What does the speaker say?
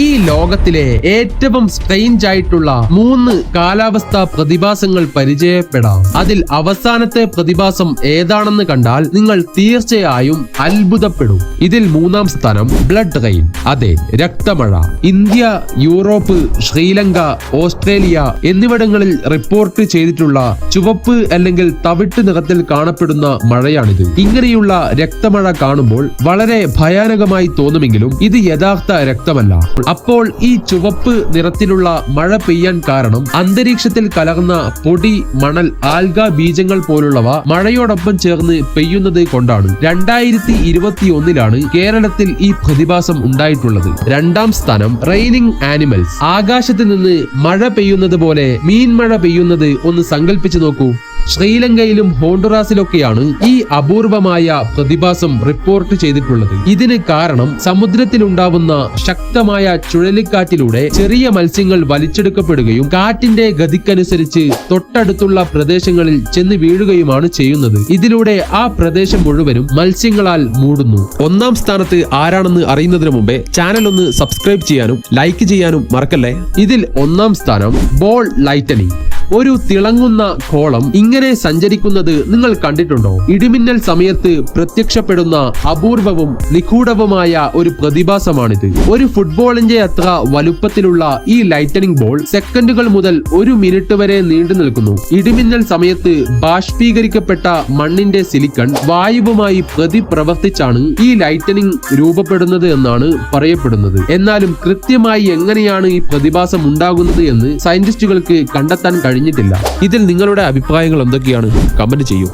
ഈ ലോകത്തിലെ ഏറ്റവും സ്ട്രെയിഞ്ച് ആയിട്ടുള്ള 3 കാലാവസ്ഥാ പ്രതിഭാസങ്ങൾ പരിചയപ്പെടാം. അതിൽ അവസാനത്തെ പ്രതിഭാസം ഏതാണെന്ന് കണ്ടാൽ നിങ്ങൾ തീർച്ചയായും അത്ഭുതപ്പെടും. ഇതിൽ 3-ാം സ്ഥാനം ബ്ലഡ് റെയിൻ. അതെ, രക്തമഴ. ഇന്ത്യ, യൂറോപ്പ്, ശ്രീലങ്ക, ഓസ്ട്രേലിയ എന്നിവിടങ്ങളിൽ റിപ്പോർട്ട് ചെയ്തിട്ടുള്ള ചുവപ്പ് അല്ലെങ്കിൽ തവിട്ട് നിറത്തിൽ കാണപ്പെടുന്ന മഴയാണിത്. ഇങ്ങനെയുള്ള രക്തമഴ കാണുമ്പോൾ വളരെ ഭയാനകമായി തോന്നുമെങ്കിലും ഇത് യഥാർത്ഥ രക്തമല്ല. അപ്പോൾ ഈ ചുവപ്പ് നിറത്തിലുള്ള മഴ പെയ്യാൻ കാരണം അന്തരീക്ഷത്തിൽ കലർന്ന പൊടി, മണൽ, ആൽഗ ബീജങ്ങൾ പോലുള്ളവ മഴയോടൊപ്പം ചേർന്ന് പെയ്യുന്നത് കൊണ്ടാണ്. 2021 കേരളത്തിൽ ഈ പ്രതിഭാസം ഉണ്ടായിട്ടുള്ളത്. 2-ാം സ്ഥാനം റെയിനിങ് ആനിമൽസ്. ആകാശത്ത് നിന്ന് മഴ പെയ്യുന്നത് പോലെ മീൻമഴ പെയ്യുന്നത് ഒന്ന് സങ്കല്പിച്ചു നോക്കൂ. ശ്രീലങ്കയിലും ഹോണ്ടുറാസിലൊക്കെയാണ് ഈ അപൂർവമായ പ്രതിഭാസം റിപ്പോർട്ട് ചെയ്തിട്ടുള്ളത്. ഇതിന് കാരണം സമുദ്രത്തിലുണ്ടാവുന്ന ശക്തമായ ചുഴലിക്കാറ്റിലൂടെ ചെറിയ മത്സ്യങ്ങൾ വലിച്ചെടുക്കപ്പെടുകയും കാറ്റിന്റെ ഗതിക്കനുസരിച്ച് തൊട്ടടുത്തുള്ള പ്രദേശങ്ങളിൽ ചെന്ന് വീഴുകയുമാണ് ചെയ്യുന്നത്. ഇതിലൂടെ ആ പ്രദേശം മുഴുവനും മത്സ്യങ്ങളാൽ മൂടുന്നു. 1-ാം സ്ഥാനത്ത് ആരാണെന്ന് അറിയുന്നതിന് മുമ്പേ ചാനൽ ഒന്ന് സബ്സ്ക്രൈബ് ചെയ്യാനും ലൈക്ക് ചെയ്യാനും മറക്കല്ലേ. ഇതിൽ 1-ാം സ്ഥാനം ബോൾ ലൈറ്റനിങ്. ഒരു തിളങ്ങുന്ന കോളം ഇങ്ങനെ സഞ്ചരിക്കുന്നത് നിങ്ങൾ കണ്ടിട്ടുണ്ടോ? ഇടിമിന്നൽ സമയത്ത് പ്രത്യക്ഷപ്പെടുന്ന അപൂർവവും നിഗൂഢവുമായ ഒരു പ്രതിഭാസമാണിത്. ഒരു ഫുട്ബോളിന്റെ അത്ര വലുപ്പത്തിലുള്ള ഈ ലൈറ്റനിങ് ബോൾ സെക്കൻഡുകൾ മുതൽ 1 മിനിറ്റ് വരെ നീണ്ടു നിൽക്കുന്നു. ഇടിമിന്നൽ സമയത്ത് ബാഷ്പീകരിക്കപ്പെട്ട മണ്ണിന്റെ സിലിക്കൺ വായുവുമായി പ്രതിപ്രവർത്തിച്ചാണ് ഈ ലൈറ്റനിങ് രൂപപ്പെടുന്നത് എന്നാണ് പറയപ്പെടുന്നത്. എന്നാലും കൃത്യമായി എങ്ങനെയാണ് ഈ പ്രതിഭാസം ഉണ്ടാകുന്നത് എന്ന് സയന്റിസ്റ്റുകൾക്ക് കണ്ടെത്താൻ കഴിഞ്ഞിട്ടില്ല. ഇതിൽ നിങ്ങളുടെ അഭിപ്രായങ്ങൾ എന്തൊക്കെയാണ്? കമന്റ് ചെയ്യൂ.